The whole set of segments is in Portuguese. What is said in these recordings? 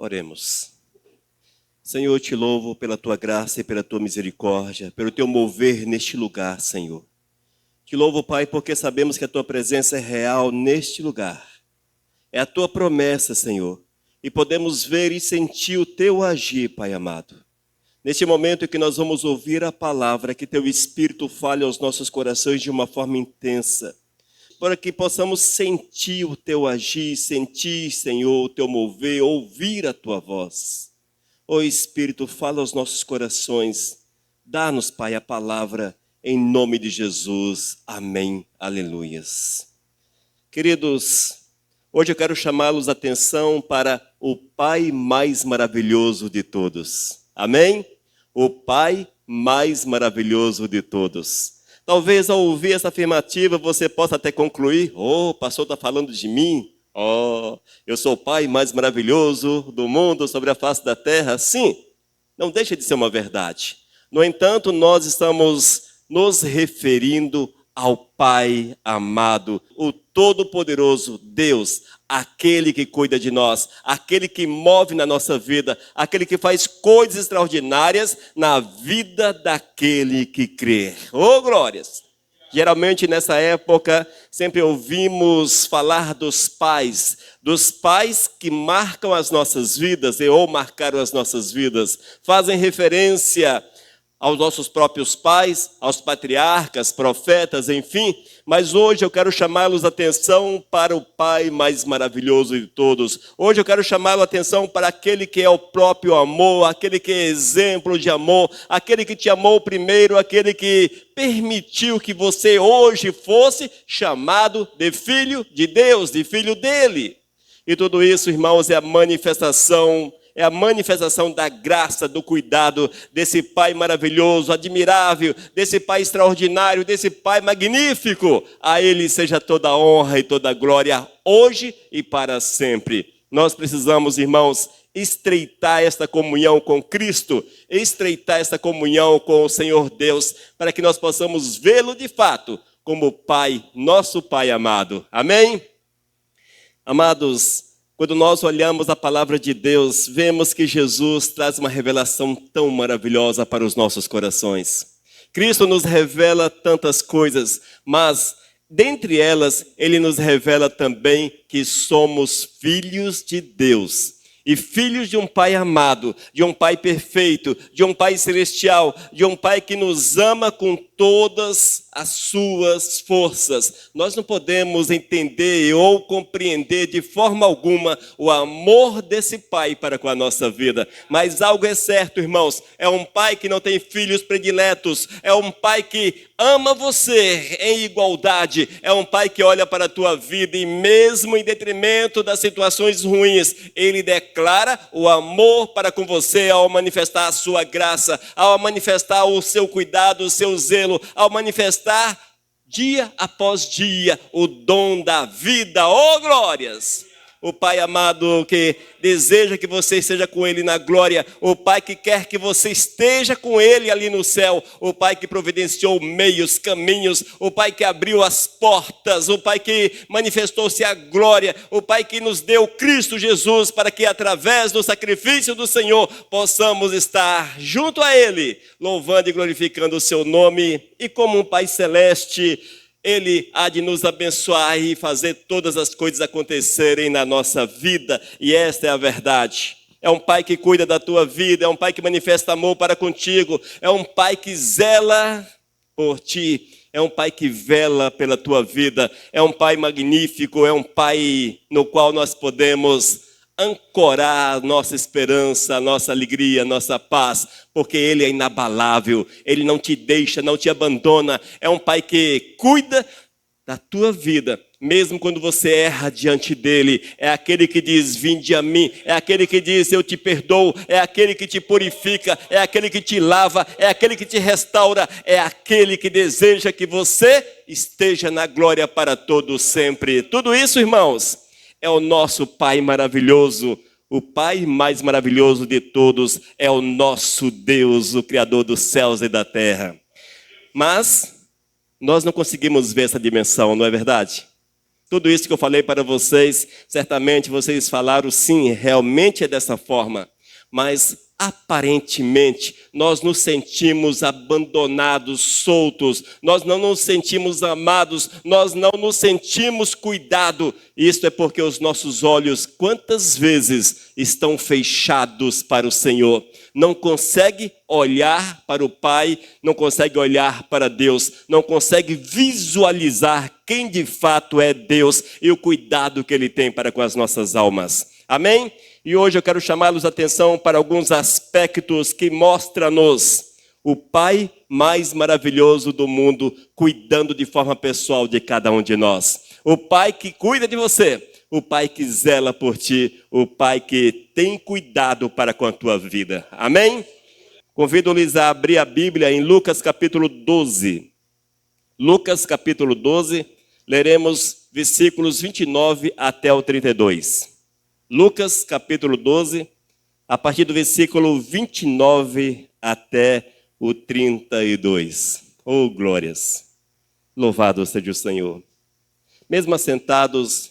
Oremos. Senhor, eu te louvo pela tua graça e pela tua misericórdia, pelo teu mover neste lugar, Senhor. Te louvo, Pai, porque sabemos que a tua presença é real neste lugar. É a tua promessa, Senhor, e podemos ver e sentir o teu agir, Pai amado. Neste momento em que nós vamos ouvir a palavra, que teu Espírito fale aos nossos corações de uma forma intensa, para que possamos sentir o teu agir, sentir, Senhor, o teu mover, ouvir a tua voz. Ó Espírito, fala aos nossos corações. Dá-nos, Pai, a palavra, em nome de Jesus. Amém. Aleluias. Queridos, hoje eu quero chamá-los a atenção para o Pai mais maravilhoso de todos. Amém? O Pai mais maravilhoso de todos. Talvez ao ouvir essa afirmativa você possa até concluir: o pastor está falando de mim? Eu sou o Pai mais maravilhoso do mundo sobre a face da terra. Sim, não deixa de ser uma verdade. No entanto, nós estamos nos referindo ao Pai amado, o Todo-Poderoso Deus, aquele que cuida de nós, aquele que move na nossa vida, aquele que faz coisas extraordinárias na vida daquele que crê. Oh, glórias! Geralmente nessa época sempre ouvimos falar dos pais que marcam as nossas vidas ou marcaram as nossas vidas, fazem referência aos nossos próprios pais, aos patriarcas, profetas, enfim. Mas hoje eu quero chamá-los a atenção para o Pai mais maravilhoso de todos. Hoje eu quero chamá-los a atenção para aquele que é o próprio amor, aquele que é exemplo de amor, aquele que te amou primeiro, aquele que permitiu que você hoje fosse chamado de filho de Deus, de filho dele. E tudo isso, irmãos, é a manifestação da graça, do cuidado desse Pai maravilhoso, admirável, desse Pai extraordinário, desse Pai magnífico. A Ele seja toda a honra e toda a glória, hoje e para sempre. Nós precisamos, irmãos, estreitar esta comunhão com Cristo, estreitar esta comunhão com o Senhor Deus, para que nós possamos vê-lo de fato como Pai, nosso Pai amado. Amém? Amados, quando nós olhamos a palavra de Deus, vemos que Jesus traz uma revelação tão maravilhosa para os nossos corações. Cristo nos revela tantas coisas, mas dentre elas, Ele nos revela também que somos filhos de Deus. E filhos de um Pai amado, de um Pai perfeito, de um Pai celestial, de um Pai que nos ama com todas as suas forças. Nós não podemos entender ou compreender de forma alguma o amor desse Pai para com a nossa vida. Mas algo é certo, irmãos, é um Pai que não tem filhos prediletos, é um Pai que ama você em igualdade, é um Pai que olha para a tua vida e mesmo em detrimento das situações ruins, Ele declara o amor para com você ao manifestar a sua graça, ao manifestar o seu cuidado, o seu zelo, ao manifestar dia após dia o dom da vida. Oh, glórias! O Pai amado que deseja que você esteja com Ele na glória, o Pai que quer que você esteja com Ele ali no céu, o Pai que providenciou meios, caminhos, o Pai que abriu as portas, o Pai que manifestou-se a glória, o Pai que nos deu Cristo Jesus para que através do sacrifício do Senhor possamos estar junto a Ele, louvando e glorificando o seu nome. E como um Pai celeste, Ele há de nos abençoar e fazer todas as coisas acontecerem na nossa vida. E esta é a verdade. É um Pai que cuida da tua vida, é um Pai que manifesta amor para contigo, é um Pai que zela por ti, é um Pai que vela pela tua vida, é um Pai magnífico, é um Pai no qual nós podemos ancorar a nossa esperança, a nossa alegria, a nossa paz, porque Ele é inabalável, Ele não te deixa, não te abandona, é um Pai que cuida da tua vida, mesmo quando você erra diante dEle, é aquele que diz, vinde a mim, é aquele que diz, eu te perdoo, é aquele que te purifica, é aquele que te lava, é aquele que te restaura, é aquele que deseja que você esteja na glória para todo sempre. Tudo isso, irmãos, é o nosso Pai maravilhoso, o Pai mais maravilhoso de todos, é o nosso Deus, o Criador dos céus e da terra. Mas nós não conseguimos ver essa dimensão, não é verdade? Tudo isso que eu falei para vocês, certamente vocês falaram sim, realmente é dessa forma. Mas aparentemente nós nos sentimos abandonados, soltos, nós não nos sentimos amados, nós não nos sentimos cuidados. Isso é porque os nossos olhos, quantas vezes, estão fechados para o Senhor. Não consegue olhar para o Pai, não consegue olhar para Deus, não consegue visualizar quem de fato é Deus e o cuidado que Ele tem para com as nossas almas. Amém? E hoje eu quero chamá-los a atenção para alguns aspectos que mostram-nos o Pai mais maravilhoso do mundo, cuidando de forma pessoal de cada um de nós. O Pai que cuida de você, o Pai que zela por ti, o Pai que tem cuidado para com a tua vida. Amém? Convido-lhes a abrir a Bíblia em Lucas capítulo 12. Lucas capítulo 12, leremos versículos 29 até o 32. Lucas capítulo 12, a partir do versículo 29 até o 32. Oh, glórias! Louvado seja o Senhor. Mesmo assentados,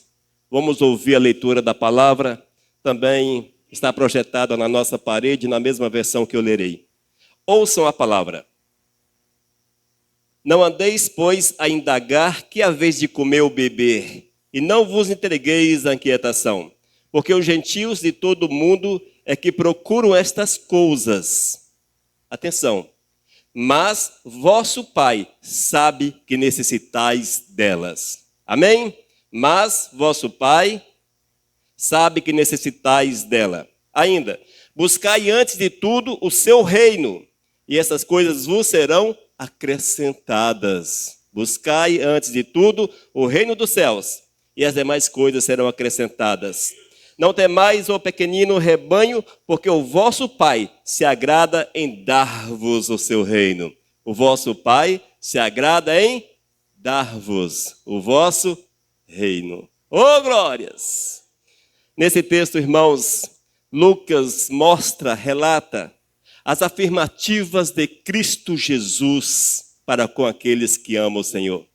vamos ouvir a leitura da palavra. Também está projetada na nossa parede, na mesma versão que eu lerei. Ouçam a palavra. Não andeis, pois, a indagar que haveis de comer ou beber, e não vos entregueis à inquietação. Porque os gentios de todo o mundo é que procuram estas coisas. Atenção. Mas vosso Pai sabe que necessitais delas. Amém? Mas vosso Pai sabe que necessitais dela. Ainda, buscai antes de tudo o seu reino, e essas coisas vos serão acrescentadas. Buscai antes de tudo o reino dos céus, e as demais coisas serão acrescentadas. Não temais, ó pequenino rebanho, porque o vosso Pai se agrada em dar-vos o seu reino. O vosso Pai se agrada em dar-vos o vosso reino. Oh, glórias! Nesse texto, irmãos, Lucas mostra, relata as afirmativas de Cristo Jesus para com aqueles que amam o Senhor.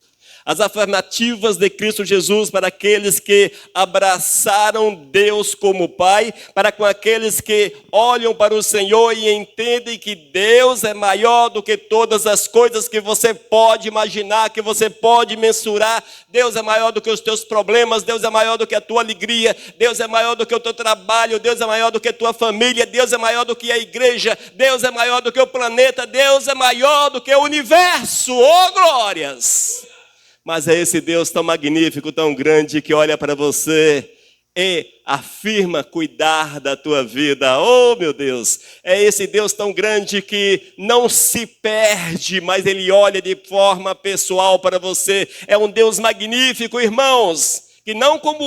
As afirmativas de Cristo Jesus para aqueles que abraçaram Deus como Pai, para com aqueles que olham para o Senhor e entendem que Deus é maior do que todas as coisas que você pode imaginar, que você pode mensurar. Deus é maior do que os teus problemas, Deus é maior do que a tua alegria, Deus é maior do que o teu trabalho, Deus é maior do que a tua família, Deus é maior do que a igreja, Deus é maior do que o planeta, Deus é maior do que o universo. Oh, glórias! Mas é esse Deus tão magnífico, tão grande, que olha para você e afirma cuidar da tua vida. Oh, meu Deus! É esse Deus tão grande que não se perde, mas Ele olha de forma pessoal para você. É um Deus magnífico, irmãos, que não como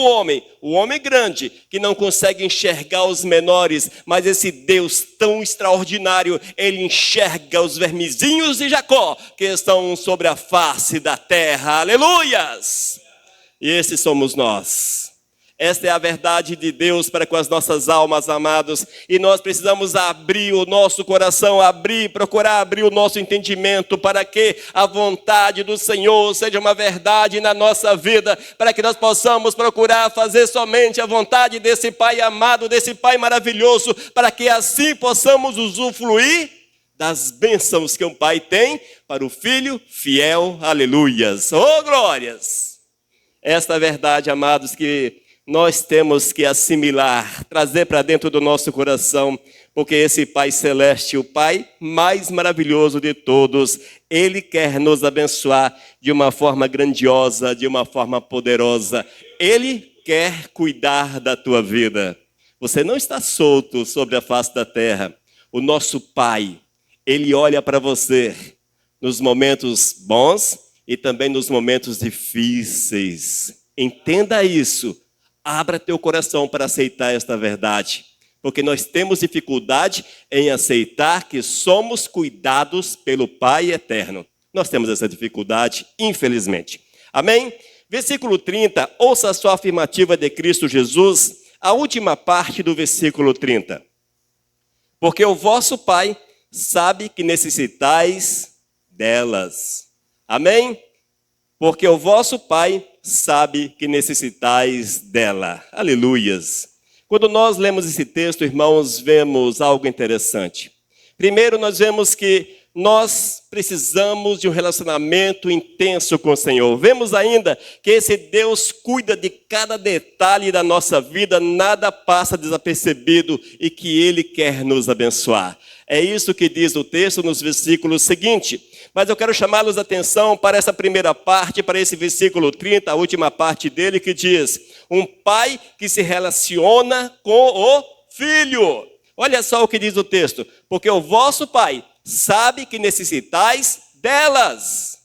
o homem grande, que não consegue enxergar os menores, mas esse Deus tão extraordinário, Ele enxerga os vermezinhos de Jacó, que estão sobre a face da terra. Aleluias! E esses somos nós. Esta é a verdade de Deus para com as nossas almas, amados, e nós precisamos abrir o nosso coração, procurar abrir o nosso entendimento para que a vontade do Senhor seja uma verdade na nossa vida, para que nós possamos procurar fazer somente a vontade desse Pai amado, desse Pai maravilhoso, para que assim possamos usufruir das bênçãos que um Pai tem para o Filho fiel. Aleluias! Oh, glórias! Esta é a verdade, amados, que nós temos que assimilar, trazer para dentro do nosso coração, porque esse Pai Celeste, o Pai mais maravilhoso de todos, Ele quer nos abençoar de uma forma grandiosa, de uma forma poderosa. Ele quer cuidar da tua vida. Você não está solto sobre a face da terra. O nosso Pai, Ele olha para você nos momentos bons e também nos momentos difíceis. Entenda isso. Abra teu coração para aceitar esta verdade, porque nós temos dificuldade em aceitar que somos cuidados pelo Pai eterno. Nós temos essa dificuldade, infelizmente. Amém? Versículo 30, ouça a sua afirmativa de Cristo Jesus, a última parte do versículo 30. Porque o vosso Pai sabe que necessitais delas. Amém? Porque o vosso Pai sabe que necessitais dela. Aleluias. Quando nós lemos esse texto, irmãos, vemos algo interessante. Primeiro, nós vemos que nós precisamos de um relacionamento intenso com o Senhor. Vemos ainda que esse Deus cuida de cada detalhe da nossa vida, nada passa desapercebido e que Ele quer nos abençoar. É isso que diz o texto nos versículos seguintes. Mas eu quero chamá-los a atenção para essa primeira parte, para esse versículo 30, a última parte dele, que diz: um pai que se relaciona com o filho. Olha só o que diz o texto: porque o vosso pai sabe que necessitais delas.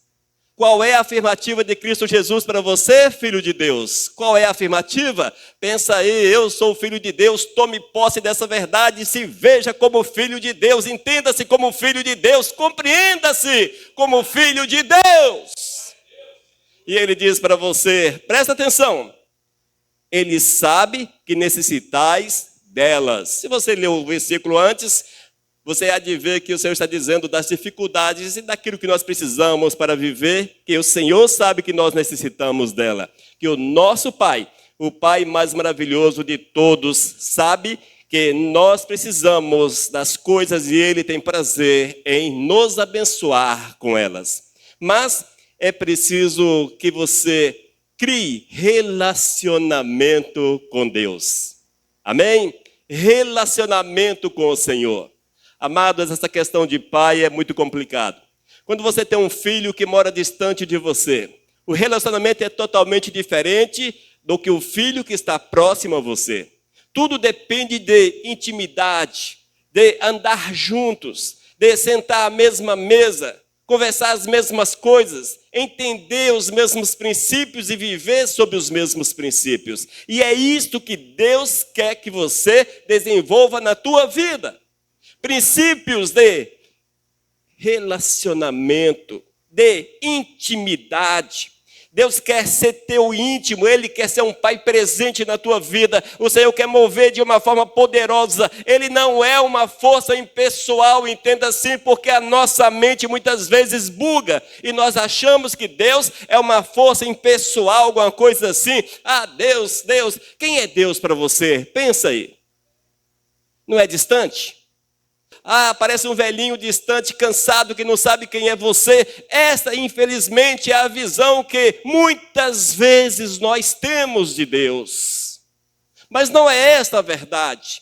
Qual é a afirmativa de Cristo Jesus para você, filho de Deus? Qual é a afirmativa? Pensa aí, eu sou filho de Deus, tome posse dessa verdade, se veja como filho de Deus, entenda-se como filho de Deus, compreenda-se como filho de Deus. E ele diz para você, presta atenção, ele sabe que necessitais delas. Se você leu o versículo antes, você há de ver que o Senhor está dizendo das dificuldades e daquilo que nós precisamos para viver, que o Senhor sabe que nós necessitamos dela. Que o nosso Pai, o Pai mais maravilhoso de todos, sabe que nós precisamos das coisas e Ele tem prazer em nos abençoar com elas. Mas é preciso que você crie relacionamento com Deus. Amém? Relacionamento com o Senhor. Amados, essa questão de pai é muito complicado. Quando você tem um filho que mora distante de você, o relacionamento é totalmente diferente do que o filho que está próximo a você. Tudo depende de intimidade, de andar juntos, de sentar à mesma mesa, conversar as mesmas coisas, entender os mesmos princípios e viver sob os mesmos princípios. E é isto que Deus quer que você desenvolva na tua vida. Princípios de relacionamento, de intimidade. Deus quer ser teu íntimo, Ele quer ser um pai presente na tua vida. O Senhor quer mover de uma forma poderosa. Ele não é uma força impessoal, entenda assim, porque a nossa mente muitas vezes buga. E nós achamos que Deus é uma força impessoal, alguma coisa assim. Ah, Deus, quem é Deus para você? Pensa aí. Não é distante? Ah, parece um velhinho distante, cansado, que não sabe quem é você. Essa, infelizmente, é a visão que muitas vezes nós temos de Deus. Mas não é esta a verdade.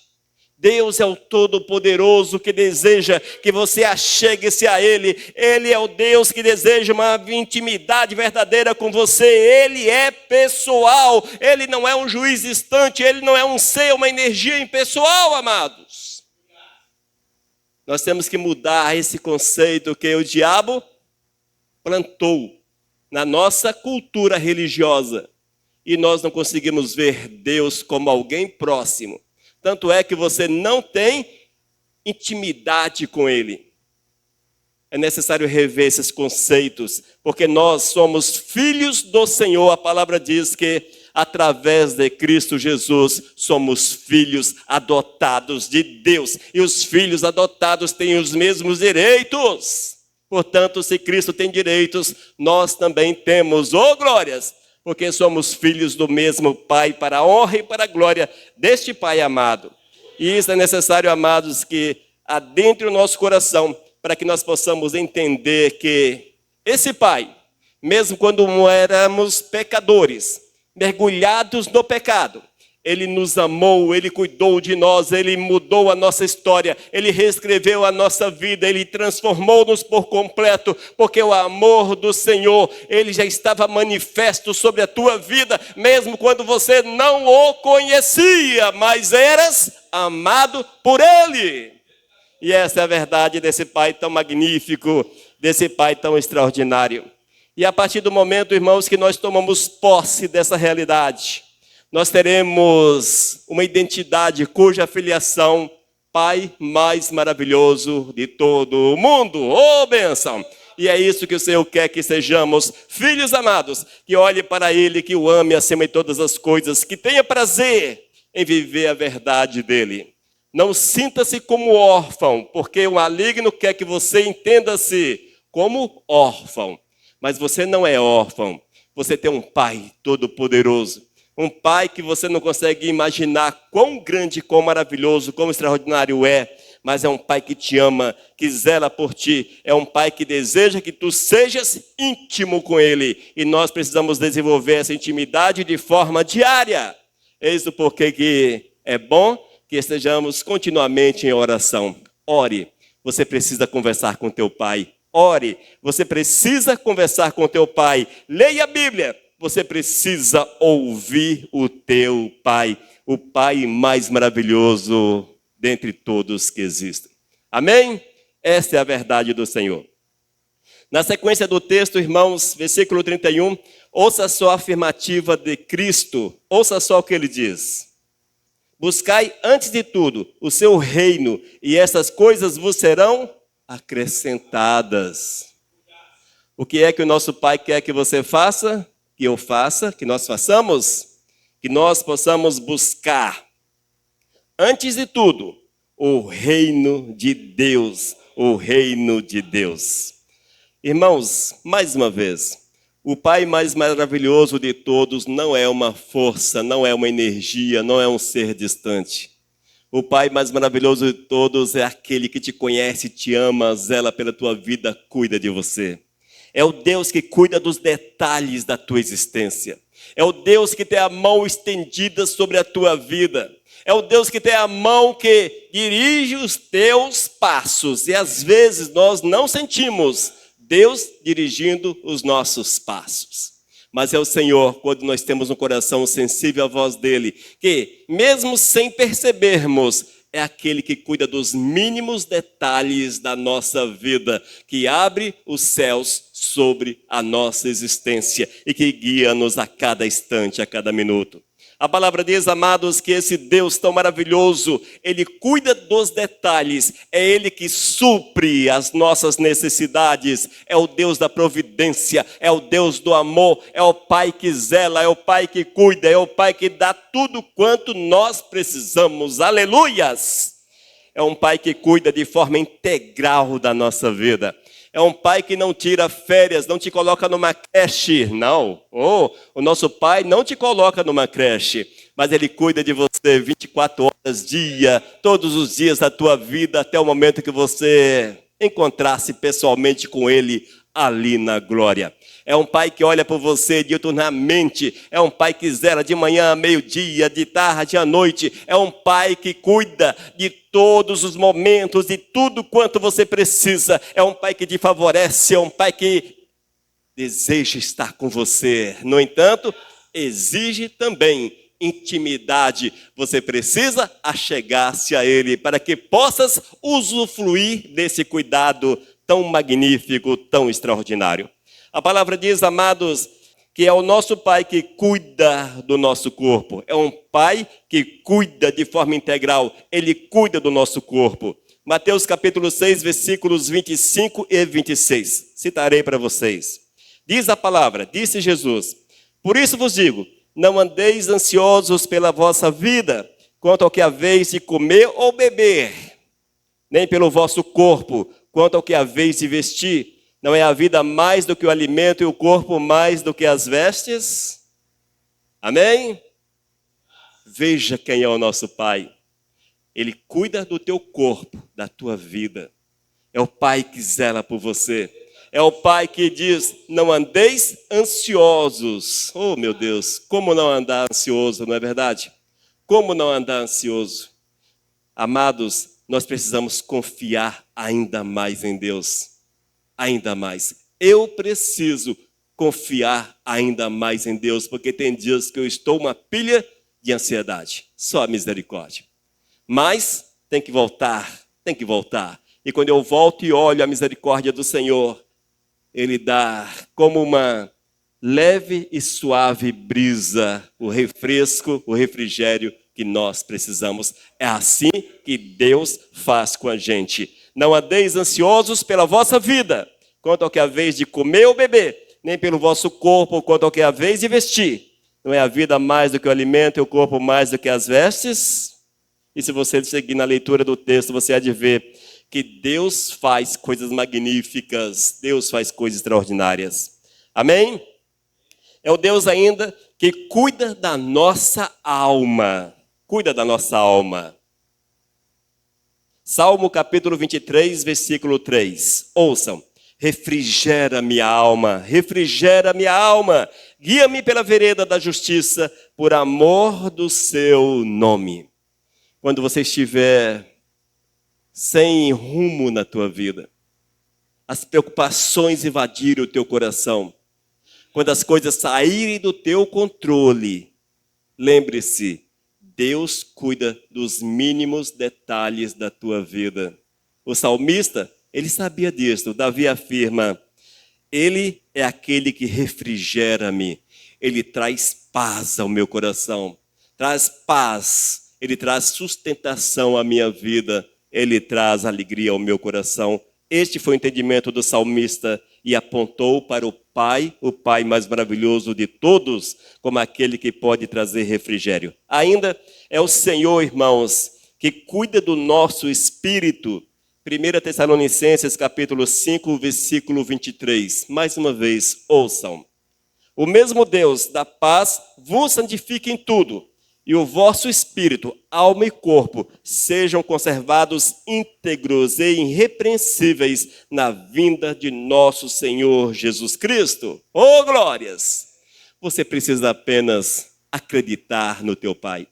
Deus é o Todo-Poderoso que deseja que você achegue-se a Ele. Ele é o Deus que deseja uma intimidade verdadeira com você. Ele é pessoal. Ele não é um juiz distante. Ele não é um ser, uma energia impessoal, amados. Nós temos que mudar esse conceito que o diabo plantou na nossa cultura religiosa. E nós não conseguimos ver Deus como alguém próximo. Tanto é que você não tem intimidade com Ele. É necessário rever esses conceitos, porque nós somos filhos do Senhor. A palavra diz que através de Cristo Jesus, somos filhos adotados de Deus. E os filhos adotados têm os mesmos direitos. Portanto, se Cristo tem direitos, nós também temos, glórias, porque somos filhos do mesmo Pai, para a honra e para a glória deste Pai amado. E isso é necessário, amados, que adentre o nosso coração, para que nós possamos entender que esse Pai, mesmo quando éramos pecadores, mergulhados no pecado, Ele nos amou, Ele cuidou de nós, Ele mudou a nossa história, Ele reescreveu a nossa vida, Ele transformou-nos por completo, porque o amor do Senhor, Ele já estava manifesto sobre a tua vida, mesmo quando você não o conhecia, mas eras amado por Ele. E essa é a verdade desse Pai tão magnífico, desse Pai tão extraordinário. E a partir do momento, irmãos, que nós tomamos posse dessa realidade, nós teremos uma identidade cuja filiação, Pai mais maravilhoso de todo o mundo. Bênção! E é isso que o Senhor quer que sejamos, filhos amados, que olhe para Ele, que o ame acima de todas as coisas, que tenha prazer em viver a verdade dEle. Não sinta-se como órfão, porque o maligno quer que você entenda-se como órfão. Mas você não é órfão, Você tem um Pai todo-poderoso. Um Pai que você não consegue imaginar quão grande, quão maravilhoso, quão extraordinário é. Mas é um Pai que te ama, que zela por ti. É um Pai que deseja que tu sejas íntimo com Ele. E nós precisamos desenvolver essa intimidade de forma diária. Eis o porquê que é bom que estejamos continuamente em oração. Ore. Você precisa conversar com teu Pai. Ore. Você precisa conversar com teu Pai. Leia a Bíblia. Você precisa ouvir o teu Pai. O Pai mais maravilhoso dentre todos que existem. Amém? Esta é a verdade do Senhor. Na sequência do texto, irmãos, versículo 31, ouça só a afirmativa de Cristo. Ouça só o que ele diz. Buscai antes de tudo o seu reino, e essas coisas vos serão acrescentadas. O que é que o nosso Pai quer que você faça? Que eu faça, que nós façamos? Que nós possamos buscar, antes de tudo, o reino de Deus. O reino de Deus. Irmãos, mais uma vez, o Pai mais maravilhoso de todos não é uma força, não é uma energia, não é um ser distante. O Pai mais maravilhoso de todos é aquele que te conhece, te ama, zela pela tua vida, cuida de você. É o Deus que cuida dos detalhes da tua existência. É o Deus que tem a mão estendida sobre a tua vida. É o Deus que tem a mão que dirige os teus passos. E às vezes nós não sentimos Deus dirigindo os nossos passos. Mas é o Senhor, quando nós temos um coração sensível à voz dele, que mesmo sem percebermos, é aquele que cuida dos mínimos detalhes da nossa vida, que abre os céus sobre a nossa existência e que guia-nos a cada instante, a cada minuto. A palavra diz, amados, que esse Deus tão maravilhoso, Ele cuida dos detalhes, é Ele que supre as nossas necessidades, é o Deus da providência, é o Deus do amor, é o Pai que zela, é o Pai que cuida, é o Pai que dá tudo quanto nós precisamos, aleluias! É um Pai que cuida de forma integral da nossa vida. É um Pai que não tira férias, não te coloca numa creche, não. O nosso Pai não te coloca numa creche, mas Ele cuida de você 24 horas, dia, todos os dias da tua vida, até o momento que você encontrar-se pessoalmente com Ele ali na glória. É um Pai que olha por você diuturnamente, é um Pai que zela de manhã, meio-dia, de tarde à noite, é um Pai que cuida de todos os momentos, de tudo quanto você precisa, é um Pai que te favorece, é um Pai que deseja estar com você. No entanto, exige também intimidade. Você precisa achegar-se a Ele para que possas usufruir desse cuidado tão magnífico, tão extraordinário. A palavra diz, amados, que é o nosso Pai que cuida do nosso corpo. É um Pai que cuida de forma integral. Ele cuida do nosso corpo. Mateus capítulo 6, versículos 25 e 26. Citarei para vocês. Diz a palavra, disse Jesus, por isso vos digo, não andeis ansiosos pela vossa vida, quanto ao que haveis de comer ou beber, nem pelo vosso corpo, quanto ao que haveis de vestir. Não é a vida mais do que o alimento e o corpo mais do que as vestes? Amém? Veja quem é o nosso Pai. Ele cuida do teu corpo, da tua vida. É o Pai que zela por você. É o Pai que diz, não andeis ansiosos. Oh, meu Deus, como não andar ansioso, não é verdade? Como não andar ansioso? Amados, nós precisamos confiar ainda mais em Deus. Ainda mais. Eu preciso confiar ainda mais em Deus, porque tem dias que eu estou uma pilha de ansiedade. Só a misericórdia. Mas tem que voltar, tem que voltar. E quando eu volto e olho a misericórdia do Senhor, Ele dá como uma leve e suave brisa, o refresco, o refrigério que nós precisamos. É assim que Deus faz com a gente. Não andeis ansiosos pela vossa vida, quanto ao que haveis de comer ou beber, nem pelo vosso corpo, quanto ao que haveis de vestir. Não é a vida mais do que o alimento e o corpo mais do que as vestes? E se você seguir na leitura do texto, você há de ver que Deus faz coisas magníficas, Deus faz coisas extraordinárias. Amém? É o Deus ainda que cuida da nossa alma. Cuida da nossa alma. Salmo capítulo 23, versículo 3. Ouçam. Refrigera minha alma, guia-me pela vereda da justiça, por amor do seu nome. Quando você estiver sem rumo na tua vida, as preocupações invadirem o teu coração, quando as coisas saírem do teu controle, lembre-se, Deus cuida dos mínimos detalhes da tua vida. O salmista, ele sabia disso. Davi afirma, ele é aquele que refrigera-me. Ele traz paz ao meu coração. Traz paz. Ele traz sustentação à minha vida. Ele traz alegria ao meu coração. Este foi o entendimento do salmista e apontou para o Pai mais maravilhoso de todos, como aquele que pode trazer refrigério. Ainda é o Senhor, irmãos, que cuida do nosso espírito. 1 Tessalonicenses capítulo 5, versículo 23. Mais uma vez, ouçam. O mesmo Deus da paz vos santifique em tudo, e o vosso espírito, alma e corpo sejam conservados íntegros e irrepreensíveis na vinda de nosso Senhor Jesus Cristo. Oh, glórias! Você precisa apenas acreditar no teu Pai.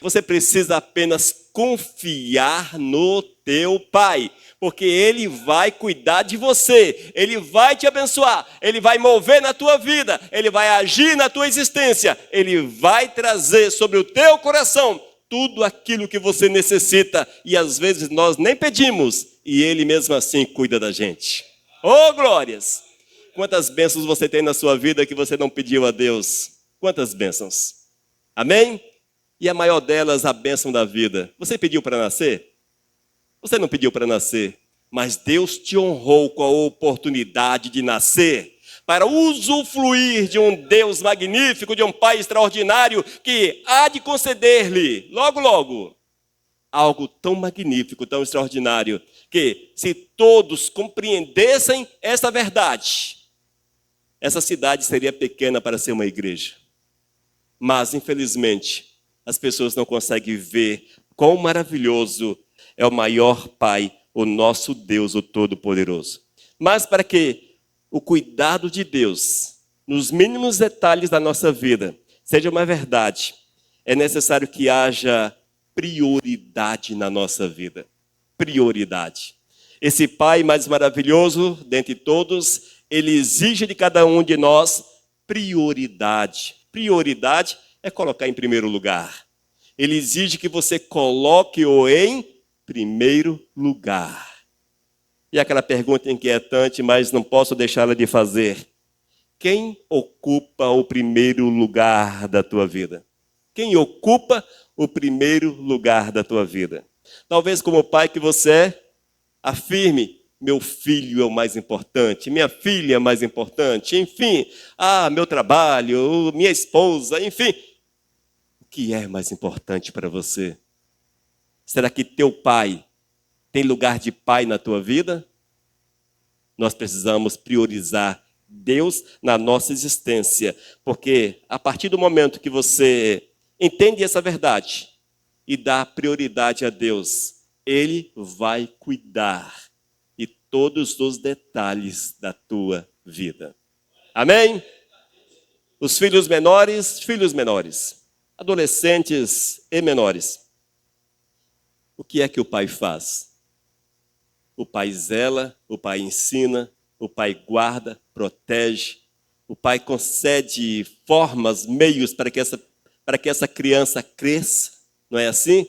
Você precisa apenas confiar no teu Pai, porque Ele vai cuidar de você, Ele vai te abençoar, Ele vai mover na tua vida, Ele vai agir na tua existência, Ele vai trazer sobre o teu coração tudo aquilo que você necessita, e às vezes nós nem pedimos, e Ele mesmo assim cuida da gente. Oh, glórias! Quantas bênçãos você tem na sua vida que você não pediu a Deus? Quantas bênçãos? Amém? E a maior delas, a bênção da vida. Você pediu para nascer? Você não pediu para nascer, mas Deus te honrou com a oportunidade de nascer, para usufruir de um Deus magnífico, de um Pai extraordinário, que há de conceder-lhe, logo, logo, algo tão magnífico, tão extraordinário, que se todos compreendessem essa verdade, essa cidade seria pequena para ser uma igreja. Mas, infelizmente, as pessoas não conseguem ver quão maravilhoso é o maior Pai, o nosso Deus, o Todo-Poderoso. Mas para que o cuidado de Deus, nos mínimos detalhes da nossa vida, seja uma verdade, é necessário que haja prioridade na nossa vida. Prioridade. Esse Pai mais maravilhoso, dentre todos, Ele exige de cada um de nós prioridade. Prioridade é colocar em primeiro lugar. Ele exige que você coloque-o em primeiro lugar. E aquela pergunta inquietante, mas não posso deixá-la de fazer. Quem ocupa o primeiro lugar da tua vida? Quem ocupa o primeiro lugar da tua vida? Talvez como pai que você é, afirme, meu filho é o mais importante, minha filha é mais importante, enfim, meu trabalho, minha esposa, enfim. O que é mais importante para você? Será que teu pai tem lugar de pai na tua vida? Nós precisamos priorizar Deus na nossa existência, porque a partir do momento que você entende essa verdade e dá prioridade a Deus, Ele vai cuidar de todos os detalhes da tua vida. Amém? Os filhos menores, adolescentes e menores. O que é que o pai faz? O pai zela, o pai ensina, o pai guarda, protege. O pai concede formas, meios para que essa criança cresça. Não é assim?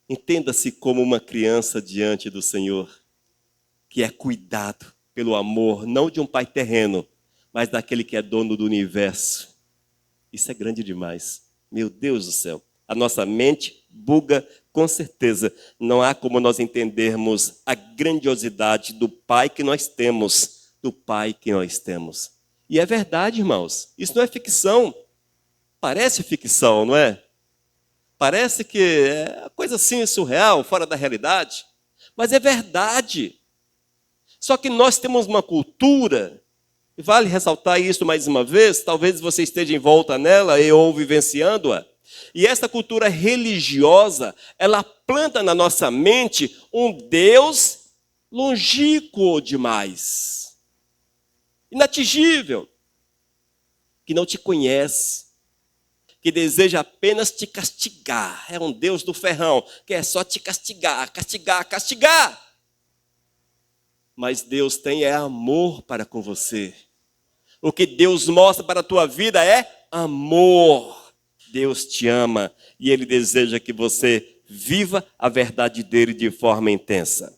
Entenda-se como uma criança diante do Senhor, que é cuidado pelo amor, não de um pai terreno, mas daquele que é dono do universo. Isso é grande demais. Meu Deus do céu. A nossa mente buga com certeza. Não há como nós entendermos a grandiosidade do Pai que nós temos. Do Pai que nós temos. E é verdade, irmãos. Isso não é ficção. Parece ficção, não é? Parece que é coisa assim surreal, fora da realidade. Mas é verdade. Só que nós temos uma cultura E vale ressaltar isso mais uma vez, talvez você esteja em volta nela ou vivenciando-a. E essa cultura religiosa, ela planta na nossa mente um Deus longínquo demais, inatingível, que não te conhece, que deseja apenas te castigar. É um Deus do ferrão, que é só te castigar, castigar, castigar. Mas Deus tem amor para com você. O que Deus mostra para a tua vida é amor. Deus te ama e Ele deseja que você viva a verdade dele de forma intensa.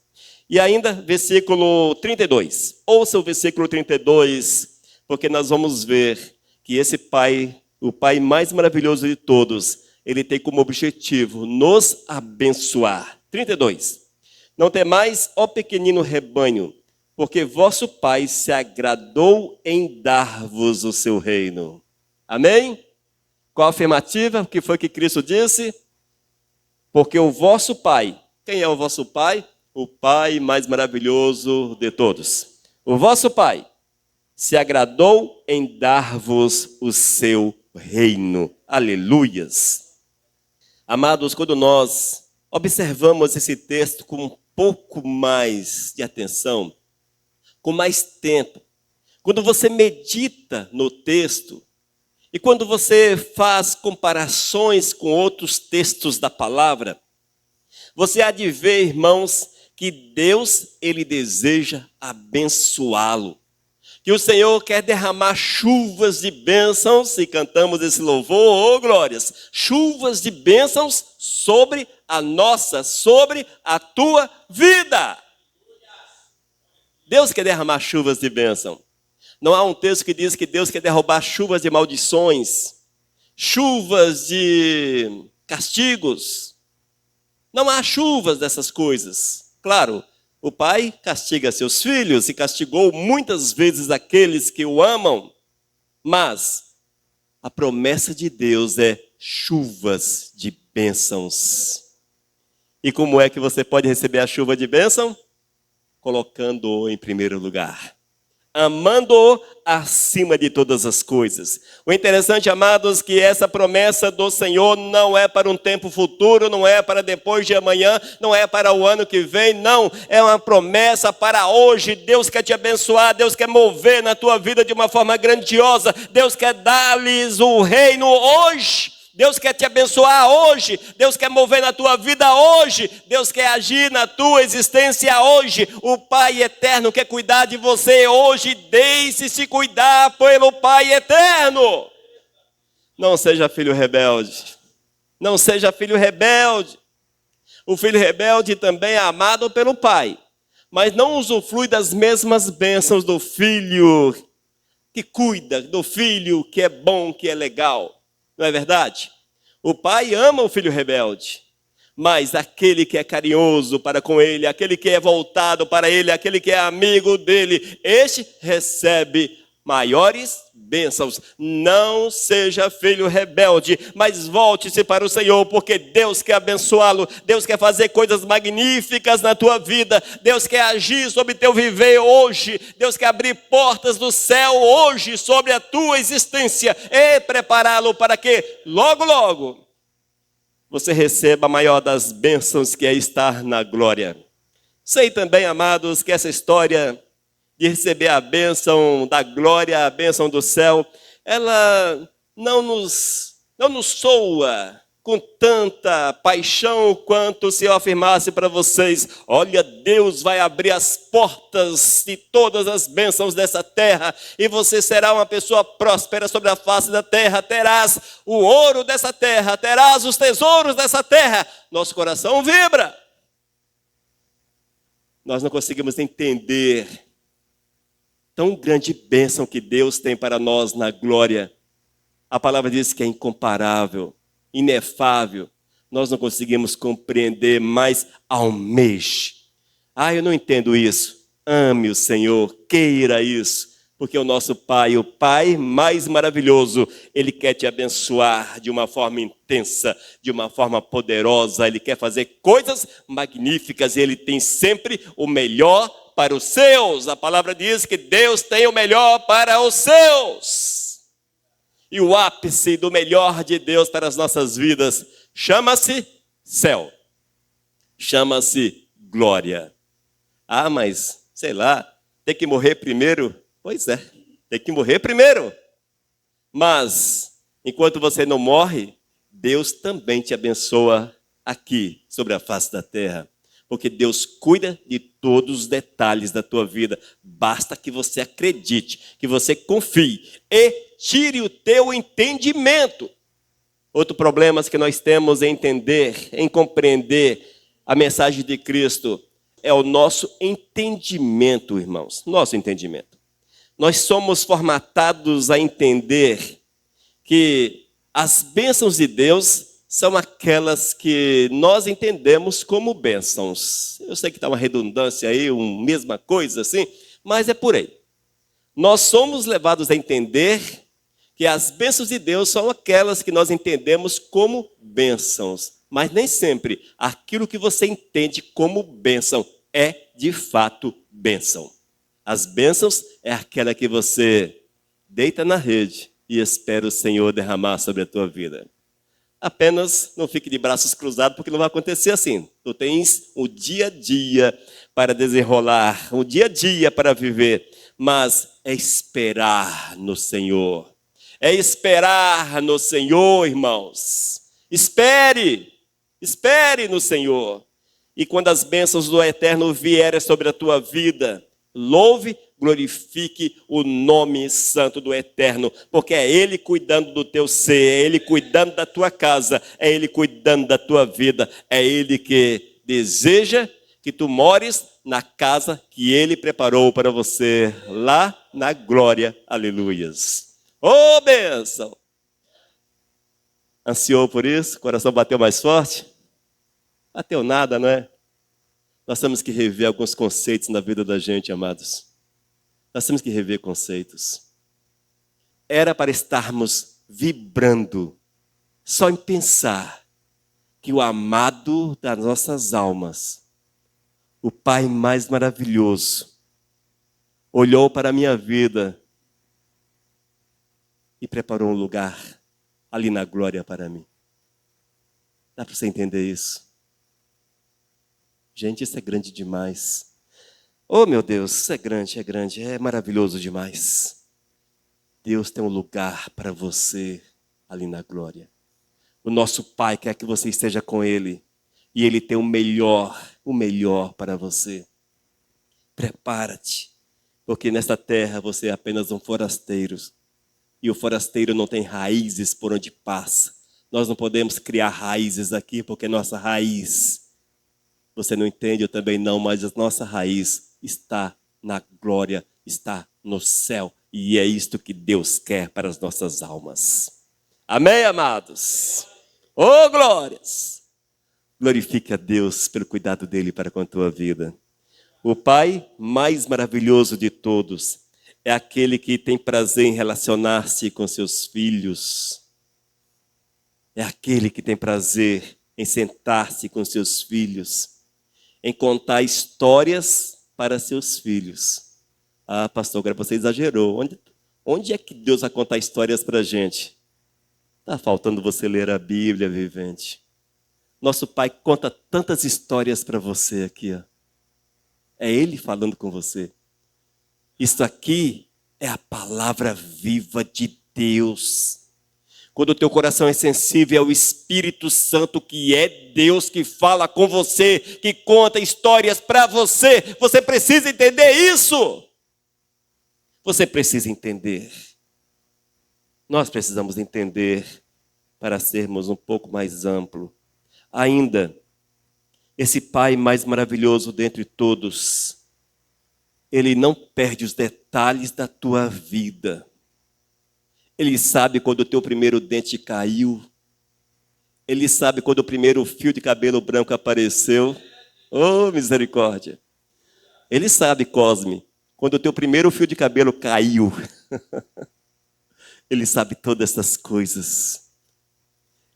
E ainda, versículo 32. Ouça o versículo 32, porque nós vamos ver que esse Pai, o Pai mais maravilhoso de todos, Ele tem como objetivo nos abençoar. 32. Não temais, ó pequenino rebanho, porque vosso Pai se agradou em dar-vos o seu reino. Amém? Qual a afirmativa? O que foi que Cristo disse? Porque o vosso Pai, quem é o vosso Pai? O Pai mais maravilhoso de todos. O vosso Pai se agradou em dar-vos o seu reino. Aleluias. Amados, quando nós observamos esse texto com um pouco mais de atenção, com mais tempo, quando você medita no texto, e quando você faz comparações com outros textos da palavra, você há de ver, irmãos, que Deus, Ele deseja abençoá-lo. Que o Senhor quer derramar chuvas de bênçãos, e cantamos esse louvor, oh glórias, chuvas de bênçãos sobre a nossa, sobre a tua vida. Deus quer derramar chuvas de bênção. Não há um texto que diz que Deus quer derrubar chuvas de maldições, chuvas de castigos. Não há chuvas dessas coisas. Claro, o Pai castiga seus filhos e castigou muitas vezes aqueles que o amam, mas a promessa de Deus é chuvas de bênçãos. E como é que você pode receber a chuva de bênção? Colocando-o em primeiro lugar. Amando-o acima de todas as coisas. O interessante, amados, que essa promessa do Senhor não é para um tempo futuro, não é para depois de amanhã, não é para o ano que vem, não. É uma promessa para hoje. Deus quer te abençoar, Deus quer mover na tua vida de uma forma grandiosa. Deus quer dar-lhes o reino hoje. Deus quer te abençoar hoje, Deus quer mover na tua vida hoje, Deus quer agir na tua existência hoje. O Pai eterno quer cuidar de você hoje, deixe-se cuidar pelo Pai eterno. Não seja filho rebelde, não seja filho rebelde. O filho rebelde também é amado pelo Pai, mas não usufrui das mesmas bênçãos do filho que cuida, do filho que é bom, que é legal. Não é verdade? O pai ama o filho rebelde, mas aquele que é carinhoso para com ele, aquele que é voltado para ele, aquele que é amigo dele, este recebe maiores bênçãos. Não seja filho rebelde, mas volte-se para o Senhor, porque Deus quer abençoá-lo, Deus quer fazer coisas magníficas na tua vida, Deus quer agir sobre teu viver hoje, Deus quer abrir portas do céu hoje sobre a tua existência e prepará-lo para que logo, logo você receba a maior das bênçãos, que é estar na glória. Sei também, amados, que essa história de receber a bênção da glória, a bênção do céu, ela não nos soa com tanta paixão quanto se eu afirmasse para vocês: olha, Deus vai abrir as portas de todas as bênçãos dessa terra e você será uma pessoa próspera sobre a face da terra, terás o ouro dessa terra, terás os tesouros dessa terra. Nosso coração vibra. Nós não conseguimos entender tão grande bênção que Deus tem para nós na glória. A palavra diz que é incomparável, inefável. Nós não conseguimos compreender, mas almeje. Eu não entendo isso. Ame o Senhor, queira isso. Porque o nosso Pai, o Pai mais maravilhoso, Ele quer te abençoar de uma forma intensa, de uma forma poderosa. Ele quer fazer coisas magníficas e Ele tem sempre o melhor para os seus. A palavra diz que Deus tem o melhor para os seus. E o ápice do melhor de Deus para as nossas vidas chama-se céu. Chama-se glória. Ah, mas, sei lá, tem que morrer primeiro? Pois é, tem que morrer primeiro. Mas, enquanto você não morre, Deus também te abençoa aqui, sobre a face da terra. Porque Deus cuida de todos os detalhes da tua vida. Basta que você acredite, que você confie e tire o teu entendimento. Outro problema que nós temos em entender, em compreender a mensagem de Cristo é o nosso entendimento, irmãos. Nosso entendimento. Nós somos formatados a entender que as bênçãos de Deus são aquelas que nós entendemos como bênçãos. Eu sei que está uma redundância aí, uma mesma coisa assim, mas é por aí. Nós somos levados a entender que as bênçãos de Deus são aquelas que nós entendemos como bênçãos. Mas nem sempre aquilo que você entende como bênção é de fato bênção. As bênçãos é aquela que você deita na rede e espera o Senhor derramar sobre a tua vida. Apenas não fique de braços cruzados, porque não vai acontecer assim. Tu tens o dia a dia para desenrolar, o dia a dia para viver, mas é esperar no Senhor. É esperar no Senhor, irmãos. Espere no Senhor. E quando as bênçãos do Eterno vierem sobre a tua vida, louve, glorifique o nome santo do Eterno, porque é Ele cuidando do teu ser, é Ele cuidando da tua casa, é Ele cuidando da tua vida, é Ele que deseja que tu mores na casa que Ele preparou para você, lá na glória, aleluias. Ô bênção! Ansiou por isso? O coração bateu mais forte? Bateu nada, não é? Nós temos que rever alguns conceitos na vida da gente, amados. Nós temos que rever conceitos. Era para estarmos vibrando só em pensar que o amado das nossas almas, o Pai mais maravilhoso, olhou para a minha vida e preparou um lugar ali na glória para mim. Dá para você entender isso? Gente, isso é grande demais. Oh, meu Deus, isso é grande, é maravilhoso demais. Deus tem um lugar para você ali na glória. O nosso Pai quer que você esteja com Ele. E Ele tem o melhor para você. Prepara-te, porque nesta terra você é apenas um forasteiro. E o forasteiro não tem raízes por onde passa. Nós não podemos criar raízes aqui, porque nossa raiz, você não entende, eu também não, mas a nossa raiz está na glória, está no céu. E é isto que Deus quer para as nossas almas. Amém, amados? Oh, glórias! Glorifique a Deus pelo cuidado dele para com a tua vida. O Pai mais maravilhoso de todos é aquele que tem prazer em relacionar-se com seus filhos. É aquele que tem prazer em sentar-se com seus filhos, em contar histórias para seus filhos. Ah, pastor, agora você exagerou. Onde é que Deus vai contar histórias para a gente? Está faltando você ler a Bíblia, vivente. Nosso Pai conta tantas histórias para você aqui. Ó. É Ele falando com você. Isso aqui é a palavra viva de Deus. Quando o teu coração é sensível ao Espírito Santo, que é Deus que fala com você, que conta histórias para você, você precisa entender isso. Você precisa entender. Nós precisamos entender para sermos um pouco mais amplo. Ainda, esse Pai mais maravilhoso dentre todos, Ele não perde os detalhes da tua vida. Ele sabe quando o teu primeiro dente caiu. Ele sabe quando o primeiro fio de cabelo branco apareceu. Oh, misericórdia. Ele sabe, Cosme, quando o teu primeiro fio de cabelo caiu. Ele sabe todas essas coisas.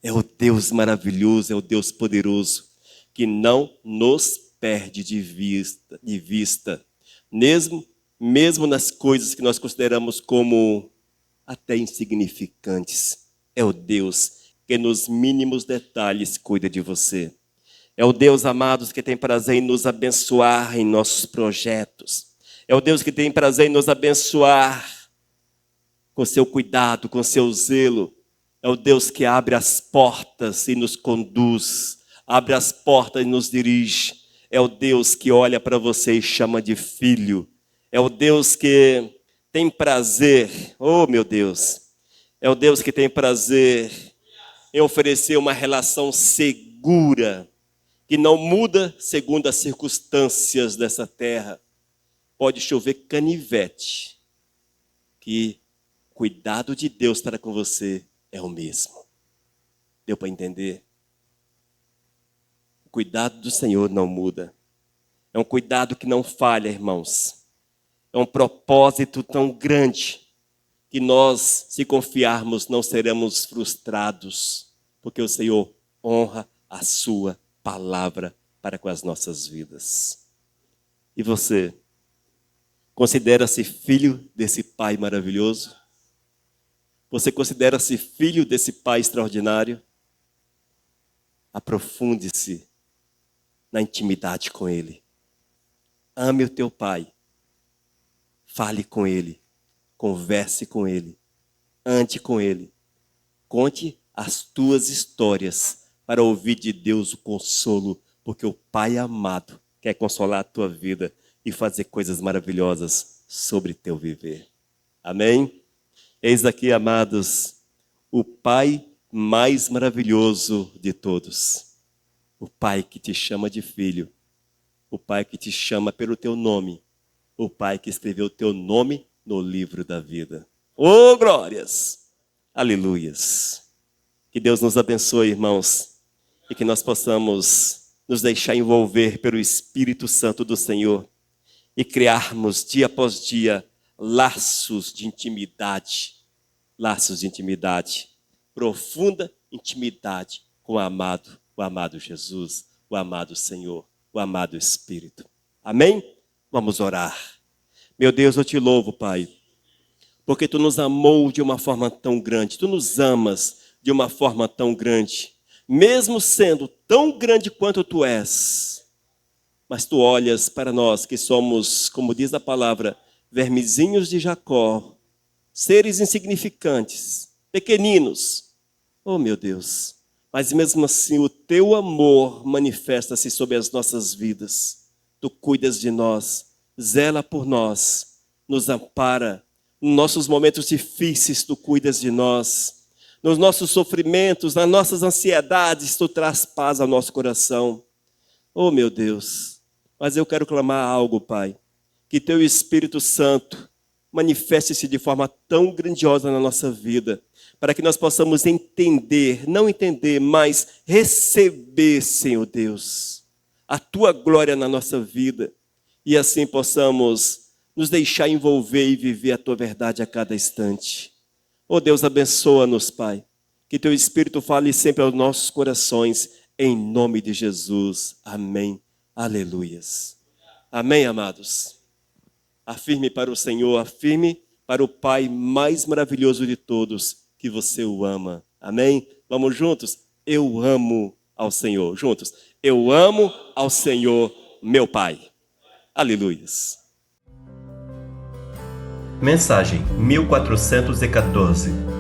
É o Deus maravilhoso, é o Deus poderoso, que não nos perde de vista. mesmo nas coisas que nós consideramos como até insignificantes. É o Deus que nos mínimos detalhes cuida de você. É o Deus, amados, que tem prazer em nos abençoar em nossos projetos. É o Deus que tem prazer em nos abençoar com seu cuidado, com seu zelo. É o Deus que abre as portas e nos conduz, abre as portas e nos dirige. É o Deus que olha para você e chama de filho. É o Deus que tem prazer, oh meu Deus, é o Deus que tem prazer em oferecer uma relação segura, que não muda segundo as circunstâncias dessa terra. Pode chover canivete, que o cuidado de Deus para com você é o mesmo. Deu para entender? O cuidado do Senhor não muda. É um cuidado que não falha, irmãos. É um propósito tão grande que nós, se confiarmos, não seremos frustrados, porque o Senhor honra a sua palavra para com as nossas vidas. E você, considera-se filho desse Pai maravilhoso? Você considera-se filho desse Pai extraordinário? Aprofunde-se na intimidade com Ele. Ame o teu Pai. Fale com Ele. Converse com Ele. Ande com Ele. Conte as tuas histórias para ouvir de Deus o consolo, porque o Pai amado quer consolar a tua vida e fazer coisas maravilhosas sobre teu viver. Amém? Eis aqui, amados, o Pai mais maravilhoso de todos. O Pai que te chama de filho. O Pai que te chama pelo teu nome. O Pai que escreveu o teu nome no livro da vida. Oh, glórias! Aleluias! Que Deus nos abençoe, irmãos, e que nós possamos nos deixar envolver pelo Espírito Santo do Senhor e criarmos dia após dia laços de intimidade, profunda intimidade com o amado Jesus, o amado Senhor, o amado Espírito. Amém? Vamos orar. Meu Deus, eu te louvo, Pai, porque Tu nos amou de uma forma tão grande, Tu nos amas de uma forma tão grande, mesmo sendo tão grande quanto Tu és, mas Tu olhas para nós que somos, como diz a palavra, vermezinhos de Jacó, seres insignificantes, pequeninos. Oh, meu Deus, mas mesmo assim o Teu amor manifesta-se sobre as nossas vidas. Tu cuidas de nós, zela por nós, nos ampara. Nos nossos momentos difíceis, Tu cuidas de nós. Nos nossos sofrimentos, nas nossas ansiedades, Tu traz paz ao nosso coração. Oh, meu Deus, mas eu quero clamar algo, Pai, que Teu Espírito Santo manifeste-se de forma tão grandiosa na nossa vida, para que nós possamos entender, não entender, mas receber, Senhor Deus, a Tua glória na nossa vida, e assim possamos nos deixar envolver e viver a Tua verdade a cada instante. Oh Deus, abençoa-nos, Pai, que Teu Espírito fale sempre aos nossos corações, em nome de Jesus. Amém. Aleluias. Amém, amados. Afirme para o Senhor, afirme para o Pai mais maravilhoso de todos, que você o ama. Amém? Vamos juntos? Eu amo ao Senhor. Juntos. Eu amo ao Senhor, meu Pai. Aleluias. Mensagem 1414.